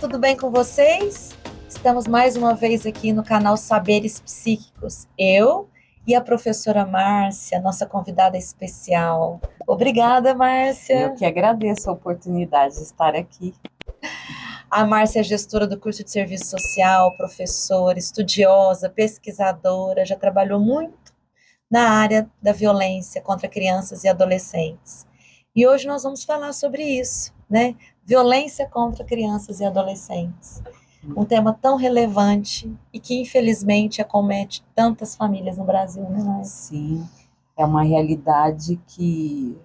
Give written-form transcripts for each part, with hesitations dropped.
tudo bem com vocês? Estamos mais uma vez aqui no canal Saberes Psíquicos. Eu e a professora Márcia, nossa convidada especial. Obrigada, Márcia. Eu que agradeço a oportunidade de estar aqui. A Márcia é gestora do curso de serviço social, professora, estudiosa, pesquisadora, já trabalhou muito na área da violência contra crianças e adolescentes. E hoje nós vamos falar sobre isso, né? Violência contra crianças e adolescentes. Um tema tão relevante e que infelizmente acomete tantas famílias no Brasil, né, Márcia? Sim, é uma realidade que,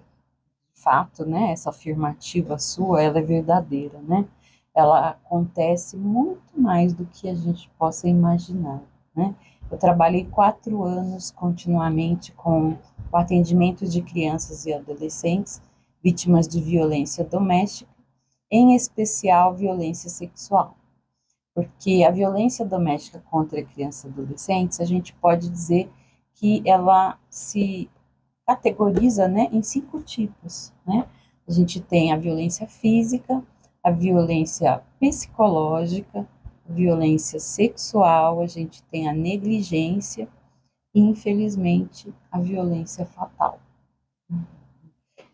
de fato, né, essa afirmativa sua, ela é verdadeira, né? Ela acontece muito mais do que a gente possa imaginar, né? Eu trabalhei 4 anos continuamente com o atendimento de crianças e adolescentes vítimas de violência doméstica, em especial violência sexual. Porque a violência doméstica contra crianças e adolescentes, a gente pode dizer que ela se categoriza, né, em 5 tipos, né? A gente tem a violência física, a violência psicológica, a violência sexual, a gente tem a negligência e, infelizmente, a violência fatal.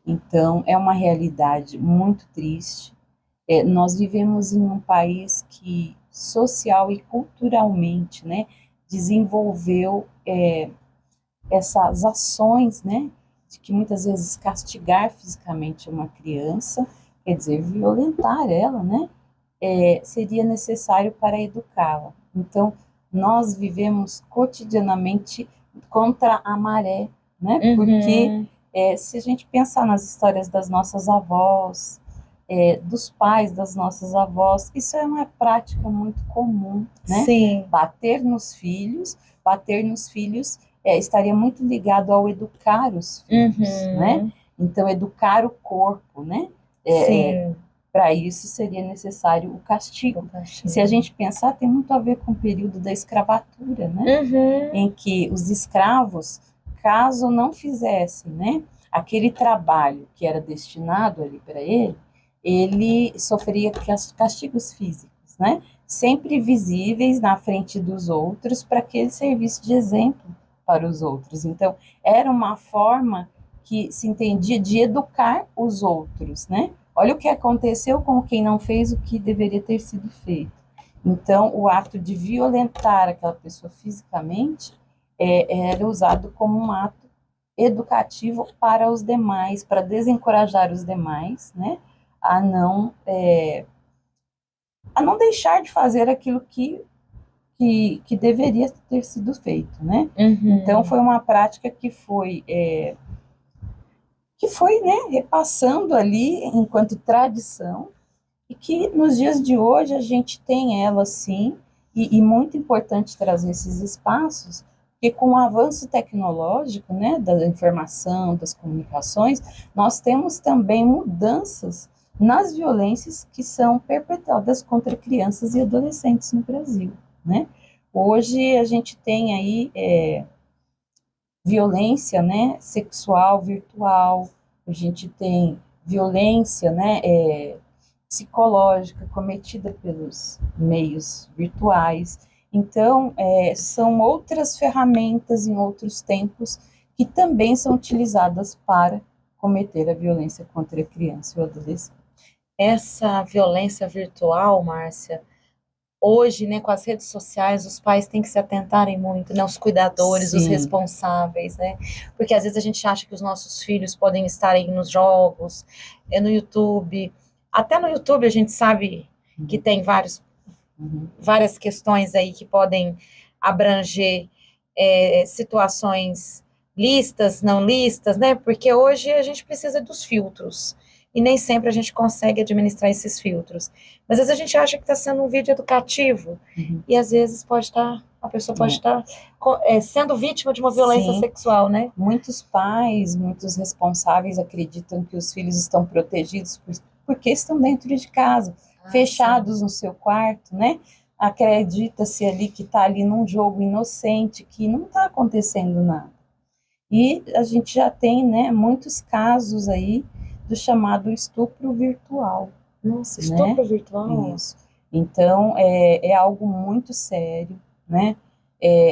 Então, é uma realidade muito triste. Nós vivemos em um país que, social e culturalmente, né, desenvolveu essas ações, né, de que muitas vezes castigar fisicamente uma criança, quer dizer, violentar ela, né, seria necessário para educá-la. Então, nós vivemos cotidianamente contra a maré, né, porque se a gente pensar nas histórias das nossas avós, dos pais das nossas avós, isso é uma prática muito comum, né? Sim. Bater nos filhos estaria muito ligado ao educar os filhos, né? Então, educar o corpo, né? Sim. Para isso seria necessário o castigo. Se a gente pensar, tem muito a ver com o período da escravatura, né? Em que os escravos, caso não fizessem, né, aquele trabalho que era destinado ali para ele sofria castigos físicos, né? Sempre visíveis na frente dos outros para que ele servisse de exemplo para os outros. Então, era uma forma que se entendia de educar os outros, né? Olha o que aconteceu com quem não fez o que deveria ter sido feito. Então, o ato de violentar aquela pessoa fisicamente era usado como um ato educativo para os demais, para desencorajar os demais, né? A não deixar de fazer aquilo que deveria ter sido feito, né? Então, foi uma prática que foi, né, repassando ali enquanto tradição, e que nos dias de hoje a gente tem ela sim, e muito importante trazer esses espaços, porque com o avanço tecnológico, né, da informação, das comunicações, nós temos também mudanças nas violências que são perpetradas contra crianças e adolescentes no Brasil, né? Hoje a gente tem aí violência, né, sexual virtual, a gente tem violência, né, psicológica cometida pelos meios virtuais. Então, são outras ferramentas em outros tempos que também são utilizadas para cometer a violência contra a criança e o adolescente. Essa violência virtual, Márcia, hoje, né, com as redes sociais, os pais têm que se atentarem muito, né, os cuidadores, Sim. Os responsáveis, né, porque às vezes a gente acha que os nossos filhos podem estar aí nos jogos, no YouTube, até no YouTube a gente sabe que tem várias questões aí que podem abranger situações listas, não listas, né, porque hoje a gente precisa dos filtros, e nem sempre a gente consegue administrar esses filtros. Mas às vezes a gente acha que está sendo um vídeo educativo, e às vezes a pessoa pode estar sendo vítima de uma violência sexual, né? Muitos pais, muitos responsáveis acreditam que os filhos estão protegidos porque estão dentro de casa, fechados no seu quarto, né? Acredita-se ali que está ali num jogo inocente, que não está acontecendo nada. E a gente já tem, né, muitos casos aí do chamado estupro virtual. Nossa, estupro virtual? Isso. Então, é algo muito sério, né?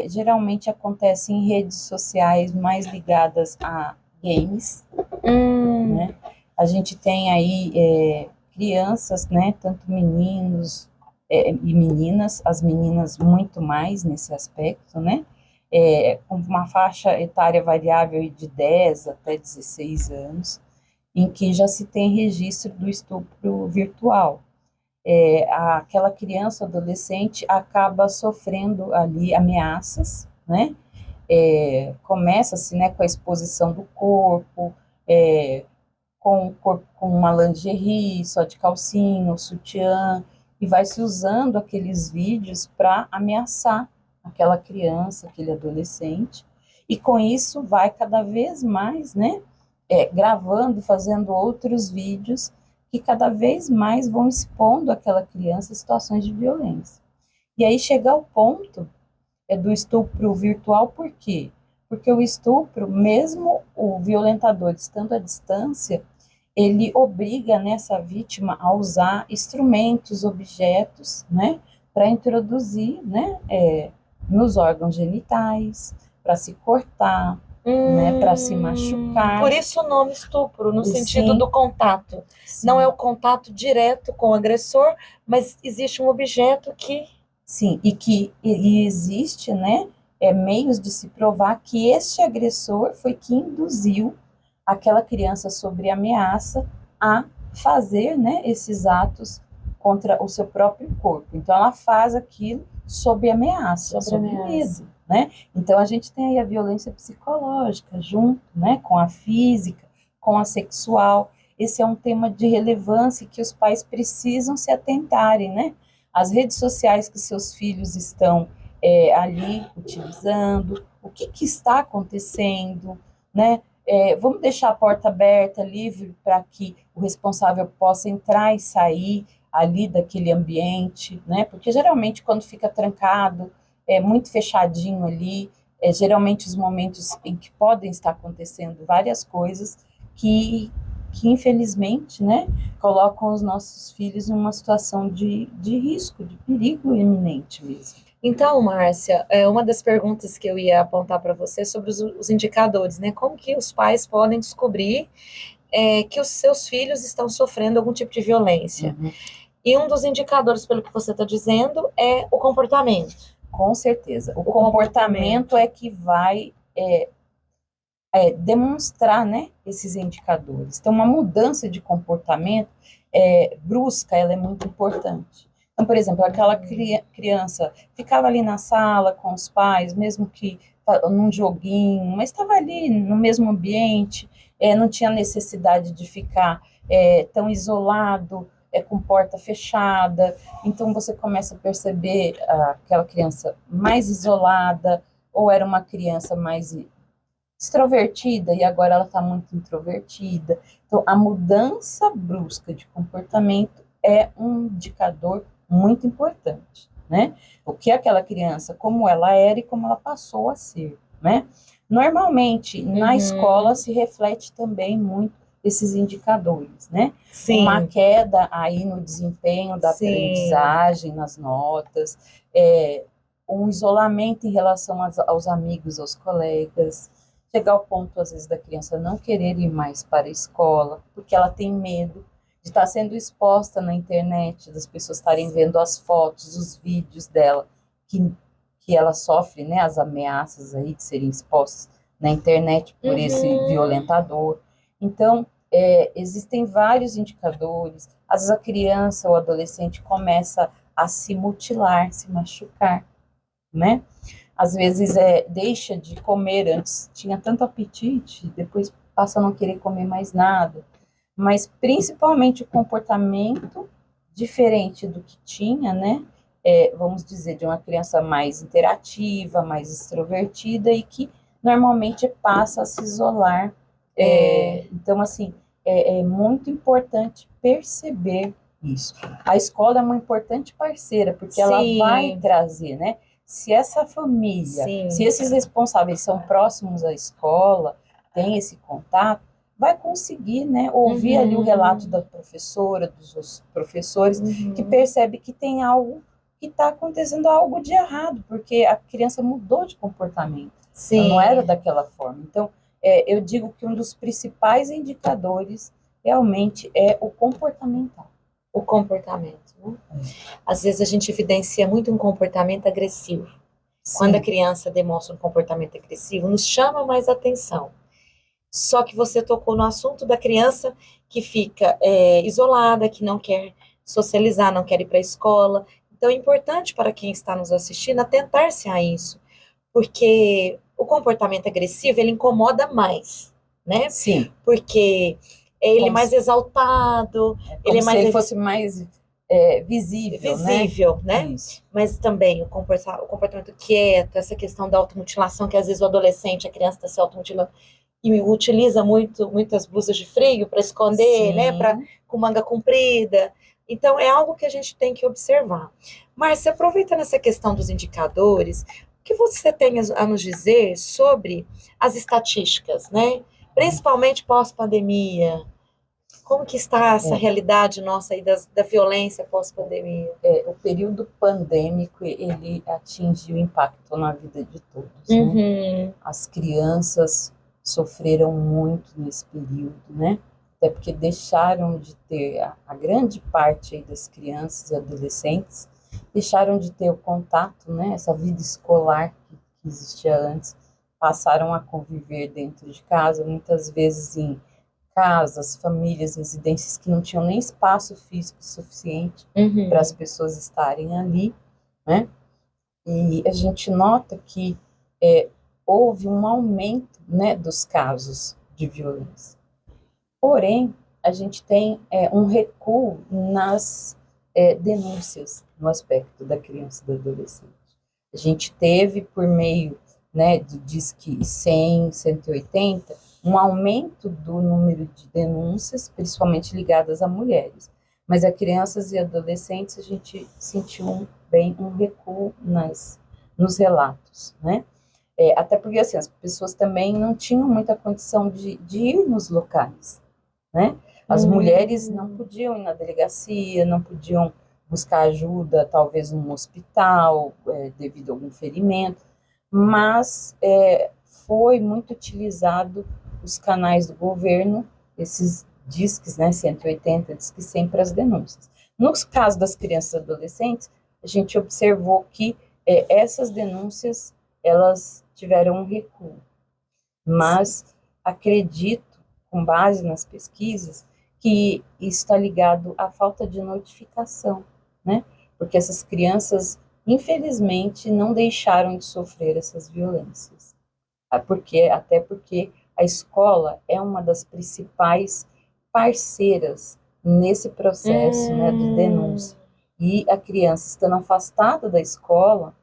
Geralmente acontece em redes sociais mais ligadas a games, né? A gente tem aí crianças, né? Tanto meninos e meninas, as meninas muito mais nesse aspecto, né? Com uma faixa etária variável de 10 até 16 anos, em que já se tem registro do estupro virtual. Aquela criança, adolescente, acaba sofrendo ali ameaças, né? Começa-se, né, com a exposição do corpo, com uma lingerie, só de calcinha, ou sutiã, e vai se usando aqueles vídeos para ameaçar aquela criança, aquele adolescente, e com isso vai cada vez mais, né, gravando, fazendo outros vídeos que cada vez mais vão expondo aquela criança a situações de violência. E aí chega ao ponto do estupro virtual, por quê? Porque o estupro, mesmo o violentador estando à distância, ele obriga nessa vítima a usar instrumentos, objetos, né, para introduzir, né, nos órgãos genitais, para se cortar, né, para se machucar. Por isso o nome estupro, no sentido Sim. do contato. Sim. Não é o contato direto com o agressor, mas existe um objeto que... Sim, e existe, né, meios de se provar que este agressor foi que induziu aquela criança sob ameaça a fazer, né, esses atos contra o seu próprio corpo. Então, ela faz aquilo sob ameaça, sob medo, né? Então, a gente tem aí a violência psicológica junto, né, com a física, com a sexual. Esse é um tema de relevância que os pais precisam se atentarem, né? As redes sociais que seus filhos estão ali utilizando, o que está acontecendo, né? Vamos deixar a porta aberta, livre, para que o responsável possa entrar e sair ali daquele ambiente, né? Porque geralmente quando fica trancado, muito fechadinho ali, geralmente os momentos em que podem estar acontecendo várias coisas que infelizmente, né, colocam os nossos filhos em uma situação de risco, de perigo iminente mesmo. Então, Márcia, uma das perguntas que eu ia apontar para você é sobre os indicadores, né? Como que os pais podem descobrir que os seus filhos estão sofrendo algum tipo de violência? Uhum. E um dos indicadores, pelo que você está dizendo, é o comportamento. Com certeza. O comportamento é que vai demonstrar, né, esses indicadores. Então, uma mudança de comportamento brusca, ela é muito importante. Então, por exemplo, aquela criança ficava ali na sala com os pais, mesmo que num joguinho, mas estava ali no mesmo ambiente, não tinha necessidade de ficar tão isolado, com porta fechada. Então, você começa a perceber aquela criança mais isolada, ou era uma criança mais extrovertida e agora ela está muito introvertida. Então, a mudança brusca de comportamento é um indicador muito importante, né? O que aquela criança, como ela era e como ela passou a ser, né? Normalmente, na escola se reflete também muito esses indicadores, né? Sim. Uma queda aí no desempenho da aprendizagem, nas notas, um isolamento em relação aos amigos, aos colegas, chegar ao ponto, às vezes, da criança não querer ir mais para a escola, porque ela tem medo de estar sendo exposta na internet, das pessoas estarem vendo as fotos, os vídeos dela, que ela sofre, né, as ameaças aí de serem expostas na internet por esse violentador. Então, existem vários indicadores. Às vezes a criança ou adolescente começa a se mutilar, se machucar, né? Às vezes deixa de comer, antes tinha tanto apetite, depois passa a não querer comer mais nada. Mas principalmente o comportamento diferente do que tinha, né? Vamos dizer, de uma criança mais interativa, mais extrovertida e que normalmente passa a se isolar. Então, assim, é muito importante perceber isso. A escola é uma importante parceira, porque ela vai trazer, né? Se essa família, se esses responsáveis são próximos à escola, tem esse contato, vai conseguir, né, ouvir ali o relato Uhum. da professora, dos professores, que Uhum. percebe que tem algo, que está acontecendo algo de errado, porque a criança mudou de comportamento, ela não era Sim, daquela forma. Então, eu digo que um dos principais indicadores realmente é o comportamental. o comportamento, né? Às vezes a gente evidencia muito um comportamento agressivo. Quando a Sim, criança demonstra um comportamento agressivo, nos chama mais atenção. Só que você tocou no assunto da criança que fica isolada, que não quer socializar, não quer ir para a escola. Então é importante para quem está nos assistindo atentar-se a isso, porque o comportamento agressivo ele incomoda mais, né? sim, Porque ele é como mais se, exaltado, ele como é se mais ele fosse mais visível, né? visível, né? Isso. Mas também o comportamento quieto, essa questão da automutilação, que às vezes o adolescente, a criança está se automutilando e utiliza muitas blusas de frio para esconder, né? Sim, Com manga comprida. Então, é algo que a gente tem que observar. Márcia, aproveitando essa questão dos indicadores, o que você tem a nos dizer sobre as estatísticas, né? Principalmente pós-pandemia. Como que está essa é, realidade nossa aí da violência pós-pandemia? o período pandêmico, ele atingiu impacto na vida de todos, né? Uhum, As crianças sofreram muito nesse período, né? Até porque deixaram de ter, a grande parte aí das crianças e adolescentes, deixaram de ter o contato, né? Essa vida escolar que existia antes, passaram a conviver dentro de casa, muitas vezes em casas, famílias, residências que não tinham nem espaço físico suficiente para as uhum. pessoas estarem ali, né? E a gente nota que é, houve um aumento, né, dos casos de violência. Porém, a gente tem um recuo nas denúncias no aspecto da criança e do adolescente. A gente teve, por meio, né, do Disque 100, 180, um aumento do número de denúncias, principalmente ligadas a mulheres. Mas a crianças e adolescentes, a gente sentiu bem um recuo nos relatos, né? Até porque, assim, as pessoas também não tinham muita condição de ir nos locais, né? As mulheres não Hum, podiam ir na delegacia, não podiam buscar ajuda, talvez num hospital, devido a algum ferimento, mas foi muito utilizado os canais do governo, esses disques, né, 180, disque 100 para as denúncias. No caso das crianças e adolescentes, a gente observou que essas denúncias, elas tiveram um recuo, sim. mas acredito, com base nas pesquisas, que isso está ligado à falta de notificação, né? Porque essas crianças, infelizmente, não deixaram de sofrer essas violências. Até porque a escola é uma das principais parceiras nesse processo, né, de Hum, denúncia. E a criança estando afastada da escola,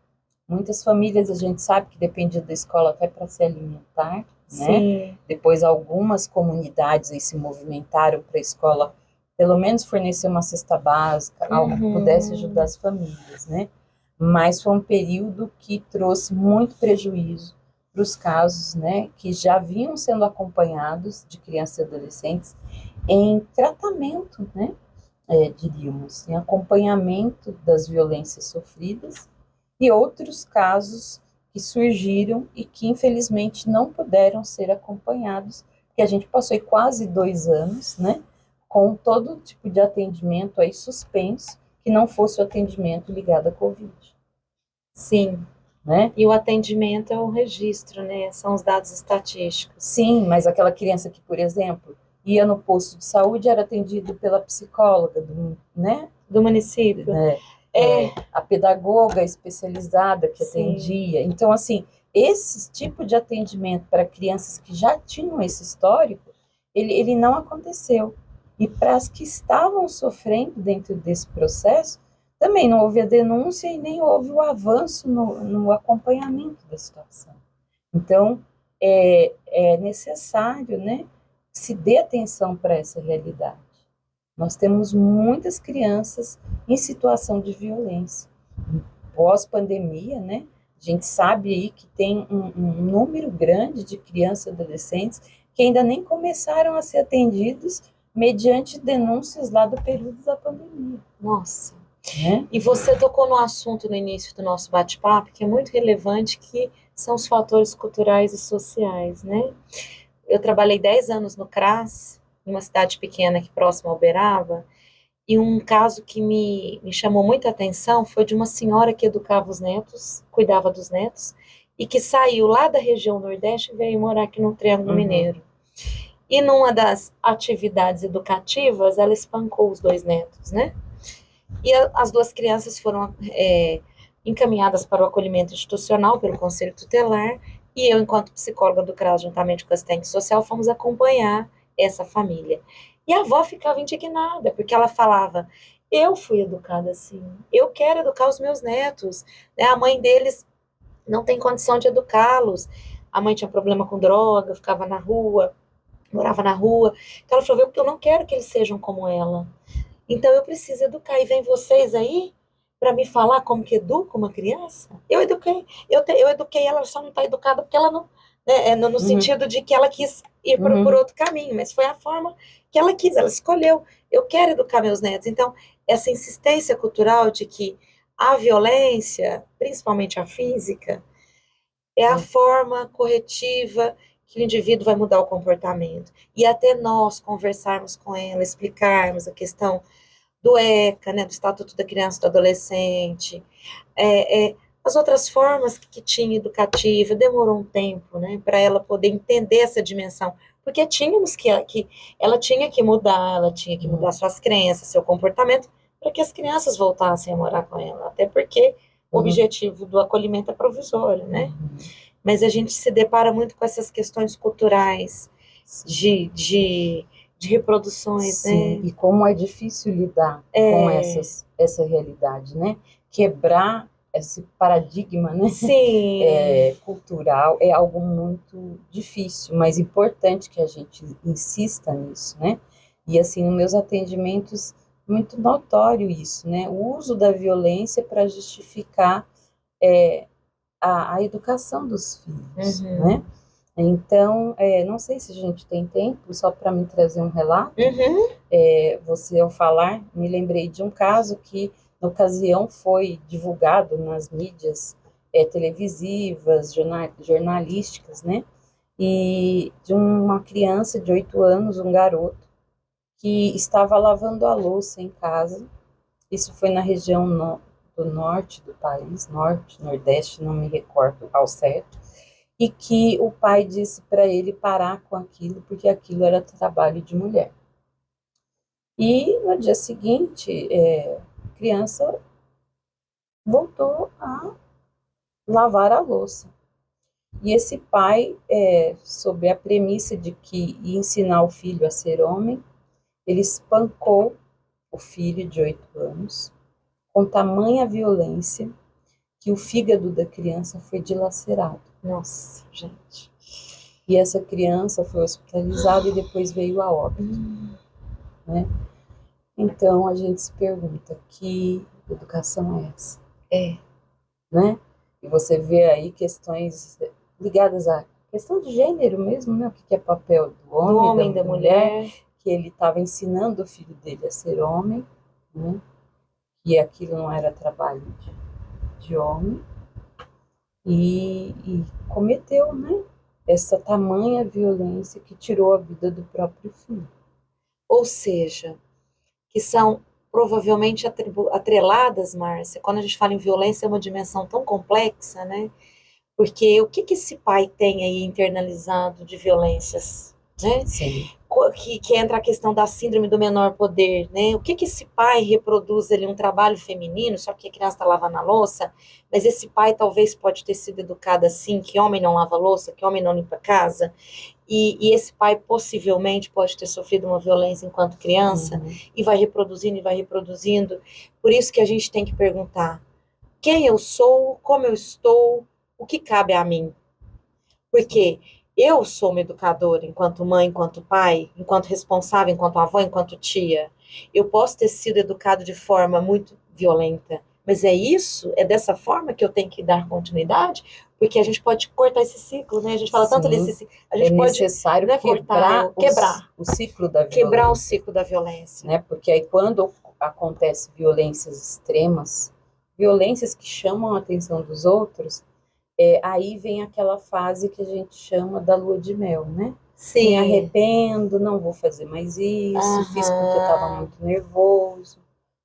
muitas famílias a gente sabe que dependia da escola até para se alimentar, né? sim. Depois algumas comunidades aí se movimentaram para a escola pelo menos fornecer uma cesta básica, algo que pudesse ajudar Uhum. as famílias, né? Mas foi um período que trouxe muito prejuízo para os casos, né, que já vinham sendo acompanhados de crianças e adolescentes em tratamento, né, diríamos, em acompanhamento das violências sofridas e outros casos que surgiram e que infelizmente não puderam ser acompanhados, porque a gente passou quase 2 anos, né, com todo tipo de atendimento aí suspenso, que não fosse o atendimento ligado à Covid, Sim. né? E o atendimento é o registro, né? São os dados estatísticos Sim, mas aquela criança que, por exemplo, ia no posto de saúde era atendido pela psicóloga, né? do município. né? É, A pedagoga especializada que sim. atendia. Então, assim, esse tipo de atendimento para crianças que já tinham esse histórico, ele não aconteceu. E para as que estavam sofrendo dentro desse processo, também não houve a denúncia e nem houve o avanço no acompanhamento da situação. Então, é necessário, né, se dê atenção para essa realidade. Nós temos muitas crianças em situação de violência. Pós-pandemia, né? A gente sabe aí que tem um número grande de crianças e adolescentes que ainda nem começaram a ser atendidos mediante denúncias lá do período da pandemia. Nossa. Né? E você tocou no assunto no início do nosso bate-papo, que é muito relevante, que são os fatores culturais e sociais, né? Eu trabalhei 10 anos no CRAS, em uma cidade pequena aqui próxima a Uberaba, e um caso que me chamou muita atenção foi de uma senhora que educava os netos, cuidava dos netos, e que saiu lá da região Nordeste e veio morar aqui no Triângulo Mineiro. E numa das atividades educativas, ela espancou os 2 netos, né? E as 2 crianças foram encaminhadas para o acolhimento institucional pelo Conselho Tutelar, e eu, enquanto psicóloga do CRAS, juntamente com a assistente social, fomos acompanhar essa família. E a avó ficava indignada, porque ela falava, eu fui educada assim, eu quero educar os meus netos, né? A mãe deles não tem condição de educá-los, a mãe tinha problema com droga, ficava na rua, morava na rua, então ela falou, eu não quero que eles sejam como ela, então eu preciso educar, e vem vocês aí para me falar como que educa uma criança? Eu eduquei, eu eduquei ela, só não está educada porque ela não, né, no sentido de que ela quis ir por outro caminho, mas foi a forma que ela quis, ela escolheu, eu quero educar meus netos. Então, essa insistência cultural de que a violência, principalmente a física, é a forma corretiva que o indivíduo vai mudar o comportamento. E até nós conversarmos com ela, explicarmos a questão do ECA, né, do Estatuto da Criança e do Adolescente, as outras formas que tinha educativa, demorou um tempo, né, para ela poder entender essa dimensão, porque tínhamos que ela tinha que mudar, ela tinha que mudar suas crenças, seu comportamento, para que as crianças voltassem a morar com ela, até porque o objetivo do acolhimento é provisório, né? Mas a gente se depara muito com essas questões culturais de reproduções, Sim, né? e como é difícil lidar com essa realidade, né? Quebrar esse paradigma, né? Sim. Cultural é algo muito difícil, mas importante que a gente insista nisso, né? E assim, nos meus atendimentos, muito notório isso, né? O uso da violência para justificar a educação dos filhos, né? Então, não sei se a gente tem tempo, só para me trazer um relato. Você, ao falar, me lembrei de um caso que, na ocasião, foi divulgado nas mídias televisivas, jornalísticas, né? E de uma criança de 8 anos, um garoto, que estava lavando a louça em casa. Isso foi na região do norte do país, norte, nordeste, não me recordo ao certo, e que o pai disse para ele parar com aquilo, porque aquilo era trabalho de mulher. E no dia seguinte, a criança voltou a lavar a louça. E esse pai, sob a premissa de que ia ensinar o filho a ser homem, ele espancou o filho de 8 anos, com tamanha violência, que o fígado da criança foi dilacerado. Nossa, gente. E essa criança foi hospitalizada e depois veio a óbito. Né? Então a gente se pergunta, que educação é essa? Né? E você vê aí questões ligadas à questão de gênero mesmo, né? O que é papel do homem, da mulher, que ele estava ensinando o filho dele a ser homem, né? E aquilo não era trabalho de homem, e cometeu, né, essa tamanha violência que tirou a vida do próprio filho. Ou seja, que são provavelmente atreladas, Márcia, quando a gente fala em violência é uma dimensão tão complexa, né? Porque o que esse pai tem aí internalizado de violências, né? Sim. Que entra a questão da síndrome do menor poder, né? O que esse pai reproduz ali, um trabalho feminino, só que a criança está lavando a louça, mas esse pai talvez pode ter sido educado assim, que homem não lava louça, que homem não limpa a casa, e esse pai possivelmente pode ter sofrido uma violência enquanto criança, e vai reproduzindo. Por isso que a gente tem que perguntar, quem eu sou, como eu estou, o que cabe a mim? Porque eu sou uma educadora enquanto mãe, enquanto pai, enquanto responsável, enquanto avó, enquanto tia. Eu posso ter sido educado de forma muito violenta, mas é isso? É dessa forma que eu tenho que dar continuidade? Porque a gente pode cortar esse ciclo, né? A gente fala tanto desse ciclo. A gente pode necessário quebrar o ciclo da violência. Quebrar o ciclo da violência. Né? Porque aí quando acontece violências extremas, violências que chamam a atenção dos outros, aí vem aquela fase que a gente chama da lua de mel, né? Sim. Me arrependo, não vou fazer mais isso, fiz porque eu estava muito nervoso,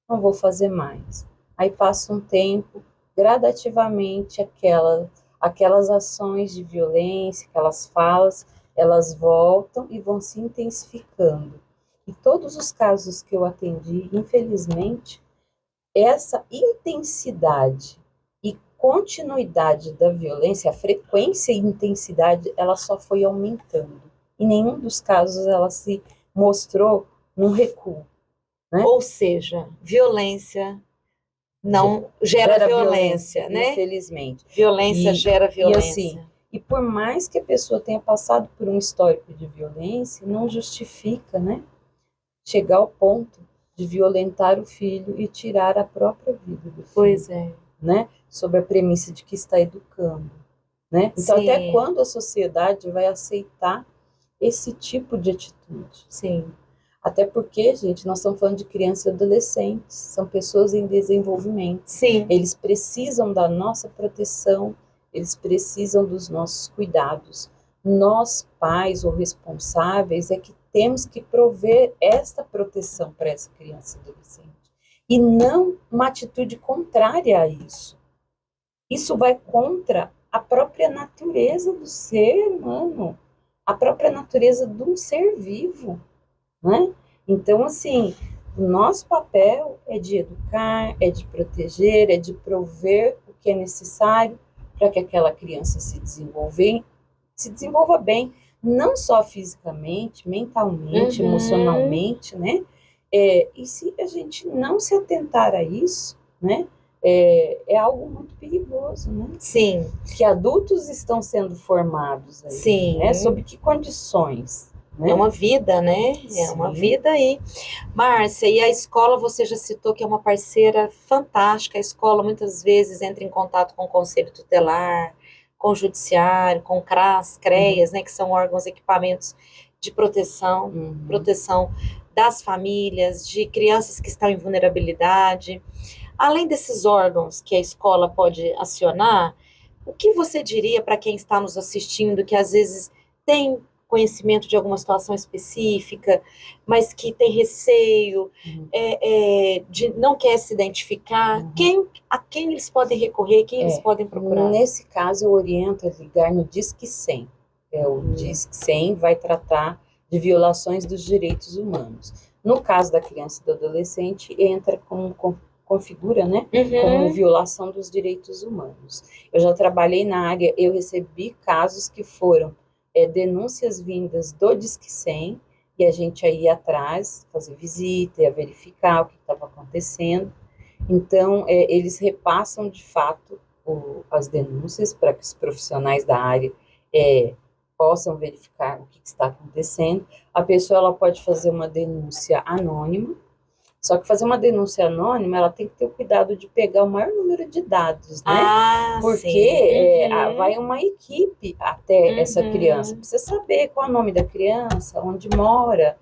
não vou fazer mais. Aí passa um tempo, gradativamente aquelas ações de violência, aquelas falas, elas voltam e vão se intensificando. Em todos os casos que eu atendi, infelizmente, essa intensidade e continuidade da violência, a frequência e intensidade, ela só foi aumentando. Em nenhum dos casos ela se mostrou num recuo. Né? Ou seja, violência não gera violência, né? Infelizmente. Violência gera violência. E assim, e por mais que a pessoa tenha passado por um histórico de violência, não justifica, né? Chegar ao ponto de violentar o filho e tirar a própria vida do filho. Pois é. Né? Sob a premissa de que está educando. Né? Então, Sim. até quando a sociedade vai aceitar esse tipo de atitude? Sim. Até porque, gente, nós estamos falando de crianças e adolescentes, são pessoas em desenvolvimento. Sim. Eles precisam da nossa proteção, eles precisam dos nossos cuidados. Nós, pais ou responsáveis, é que temos que prover esta proteção para essa criança e adolescente. E não uma atitude contrária a isso. Isso vai contra a própria natureza do ser humano, a própria natureza de um ser vivo. Né? Então, assim, o nosso papel é de educar, é de proteger, é de prover o que é necessário para que aquela criança se desenvolva bem, não só fisicamente, mentalmente, emocionalmente, né? E se a gente não se atentar a isso, né? É algo muito perigoso, né? Sim. Que adultos estão sendo formados aí, sim. Né? Sob que condições? Né? É uma vida, né? Sim. É uma vida aí. Márcia, e a escola, você já citou que é uma parceira fantástica. A escola muitas vezes entra em contato com o Conselho Tutelar, com o Judiciário, com o CRAS, CREAS, né? Que são órgãos, equipamentos de proteção, proteção das famílias, de crianças que estão em vulnerabilidade. Além desses órgãos que a escola pode acionar, o que você diria para quem está nos assistindo, que às vezes tem conhecimento de alguma situação específica, mas que tem receio, de não quer se identificar, a quem eles podem recorrer, quem eles podem procurar? Nesse caso, eu oriento a ligar no Disque 100. O Disque 100 vai tratar de violações dos direitos humanos. No caso da criança e do adolescente, entra configura, né, como violação dos direitos humanos. Eu já trabalhei na área, eu recebi casos que foram denúncias vindas do Disque 100, e a gente ia atrás, fazer visita, ia verificar o que estava acontecendo. Então, eles repassam, de fato, as denúncias para que os profissionais da área possam verificar o que está acontecendo. A pessoa ela pode fazer uma denúncia anônima, só que fazer uma denúncia anônima, ela tem que ter o cuidado de pegar o maior número de dados, né? Porque vai uma equipe até essa criança. Precisa saber qual é o nome da criança, onde mora,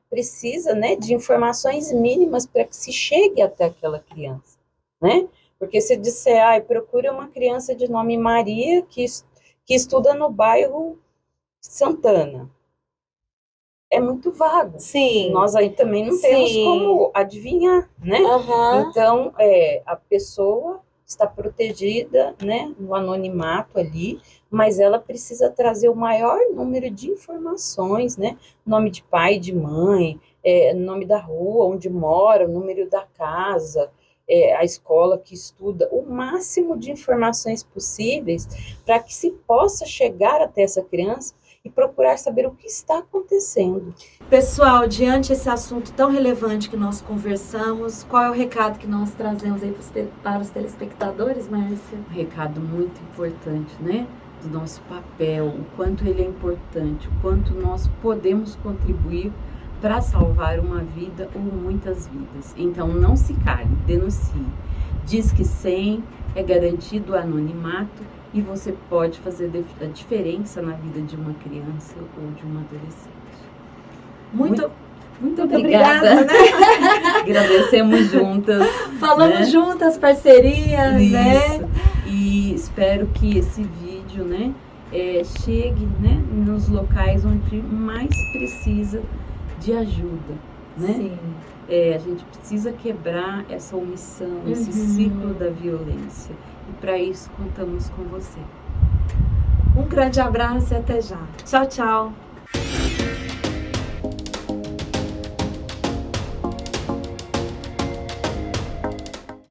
precisa, né, de informações mínimas para que se chegue até aquela criança, né? Porque se disser, procura uma criança de nome Maria que estuda no bairro Santana. É muito vago. Sim. Nós aí também não temos como adivinhar, né? Então, a pessoa está protegida, né, no anonimato ali, mas ela precisa trazer o maior número de informações, né? Nome de pai, de mãe, nome da rua onde mora, o número da casa, a escola que estuda, o máximo de informações possíveis para que se possa chegar até essa criança e procurar saber o que está acontecendo. Pessoal, diante desse assunto tão relevante que nós conversamos, qual é o recado que nós trazemos aí para os telespectadores, Márcia? Um recado muito importante, né? Do nosso papel, o quanto ele é importante, o quanto nós podemos contribuir para salvar uma vida ou muitas vidas. Então, não se cale, denuncie. Disque 100, é garantido o anonimato e você pode fazer a diferença na vida de uma criança ou de um adolescente. Muito obrigada, né? Agradecemos juntas. Falamos né? juntas, parceria, Isso. né? E espero que esse vídeo, né, chegue, né, nos locais onde mais precisa de ajuda, né? Sim. A gente precisa quebrar essa omissão, esse ciclo da violência. E para isso contamos com você. Um grande abraço e até já. Tchau, tchau.